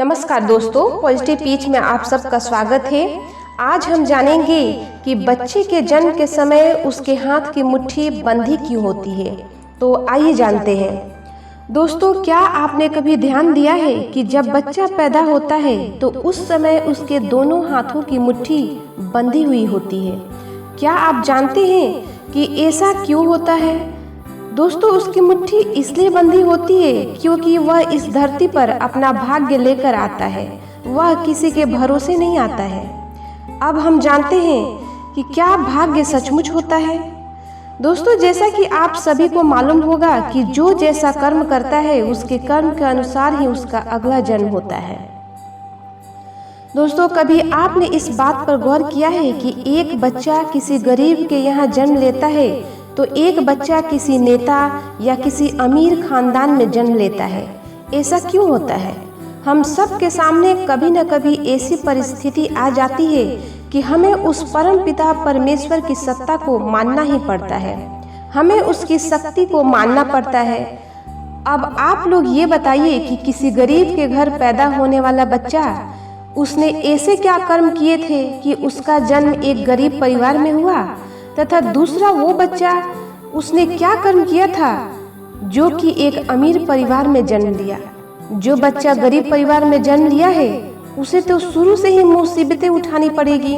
नमस्कार दोस्तों, positive peach में आप सबका स्वागत है। आज हम जानेंगे कि बच्चे के जन्म के समय उसके हाथ की मुट्ठी बंधी क्यों होती है। तो आइए जानते हैं। दोस्तों, क्या आपने कभी ध्यान दिया है कि जब बच्चा पैदा होता है तो उस समय उसके दोनों हाथों की मुट्ठी बंधी हुई होती है। क्या आप जानते हैं कि ऐसा क्यों होता है? दोस्तों, उसकी मुट्ठी इसलिए बंधी होती है क्योंकि वह इस धरती पर अपना भाग्य लेकर आता है। वह किसी के भरोसे नहीं आता है। अब हम जानते हैं कि क्या भाग्य सचमुच होता है। दोस्तों, जैसा कि आप सभी को मालूम होगा कि जो जैसा कर्म करता है उसके कर्म के अनुसार ही उसका अगला जन्म होता है। दोस्तों, कभी आपने इस बात पर गौर किया है कि एक बच्चा किसी गरीब के यहाँ जन्म लेता है तो एक बच्चा किसी नेता या किसी अमीर खानदान में जन्म लेता है। ऐसा क्यों होता है? हम सब के सामने कभी न कभी ऐसी परिस्थिति आ जाती है कि हमें उस परम पिता परमेश्वर की सत्ता को मानना ही पड़ता है। हमें उसकी शक्ति को मानना पड़ता है। अब आप लोग ये बताइए कि किसी गरीब के घर पैदा होने वाला बच्चा, उसने ऐसे क्या कर्म किए थे कि उसका जन्म एक गरीब परिवार में हुआ, तथा दूसरा वो बच्चा, उसने क्या कर्म किया था जो कि एक अमीर परिवार में जन्म लिया। जो बच्चा गरीब परिवार में जन्म लिया है उसे तो शुरू से ही मुसीबतें उठानी पड़ेगी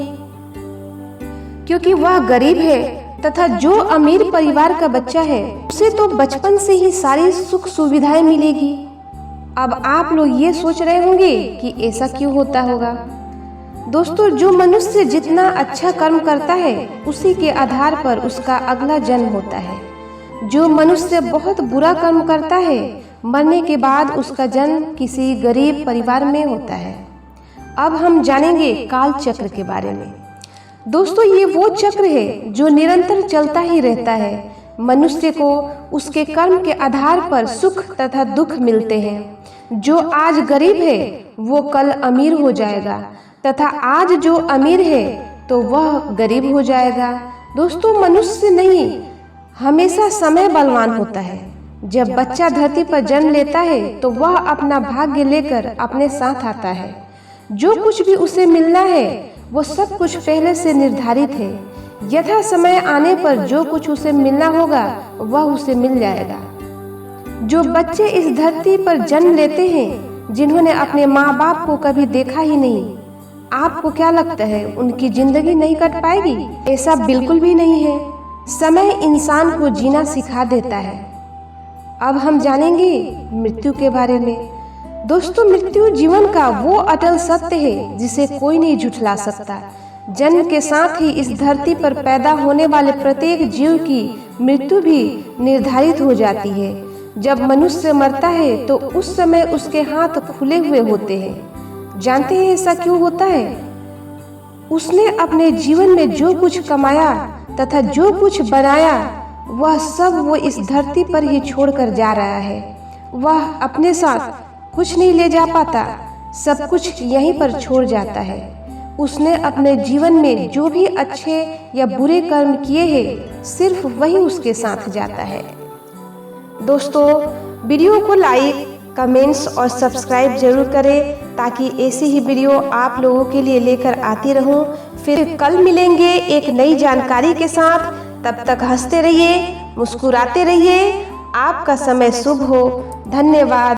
क्योंकि वह गरीब है, तथा जो अमीर परिवार का बच्चा है उसे तो बचपन से ही सारी सुख सुविधाएं मिलेगी। अब आप लोग ये सोच रहे होंगे कि ऐसा क्यों होता होगा। दोस्तों, जो मनुष्य जितना अच्छा कर्म करता है उसी के आधार पर उसका अगला जन्म होता है। जो मनुष्य बहुत बुरा कर्म करता है मरने के बाद उसका जन्म किसी गरीब परिवार में होता है। अब हम जानेंगे काल चक्र के बारे में। दोस्तों, ये वो चक्र है जो निरंतर चलता ही रहता है। मनुष्य को उसके कर्म के आधार पर सुख तथा दुख मिलते हैं। जो आज गरीब है वो कल अमीर हो जाएगा, तथा आज जो अमीर है तो वह गरीब हो जाएगा। दोस्तों, मनुष्य नहीं, हमेशा समय बलवान होता है। जब बच्चा धरती पर जन्म लेता है तो वह अपना भाग्य लेकर अपने साथ आता है। जो कुछ भी उसे मिलना है वो सब कुछ पहले से निर्धारित है। यथा समय आने पर जो कुछ उसे मिलना होगा वह उसे मिल जाएगा। जो बच्चे इस धरती पर जन्म लेते हैं जिन्होंने अपने माँ बाप को कभी देखा ही नहीं, आपको क्या लगता है उनकी जिंदगी नहीं कट पाएगी? ऐसा बिल्कुल भी नहीं है। समय इंसान को जीना सिखा देता है। अब हम जानेंगे मृत्यु के बारे में। दोस्तों, मृत्यु जीवन का वो अटल सत्य है जिसे कोई नहीं झुठला सकता। जन्म के साथ ही इस धरती पर पैदा होने वाले प्रत्येक जीव की मृत्यु भी निर्धारित हो जाती है। जब मनुष्य मरता है तो उस समय उसके हाथ खुले हुए होते हैं। जानते हैं ऐसा क्यों होता है? उसने अपने जीवन में जो कुछ कमाया तथा जो कुछ बनाया वह सब वो इस धरती पर ही छोड़कर जा रहा है। वह अपने साथ कुछ नहीं ले जा पाता, सब कुछ यहीं पर छोड़ जाता है। उसने अपने जीवन में जो भी अच्छे या बुरे कर्म किए हैं सिर्फ वही उसके साथ जाता है। दोस्तों, वीडियो को लाइक, कमेंट्स और सब्सक्राइब जरूर करें ताकि ऐसी ही वीडियो आप लोगों के लिए लेकर आती रहूं। फिर कल मिलेंगे एक नई जानकारी के साथ। तब तक हंसते रहिए, मुस्कुराते रहिए। आपका समय शुभ हो। धन्यवाद।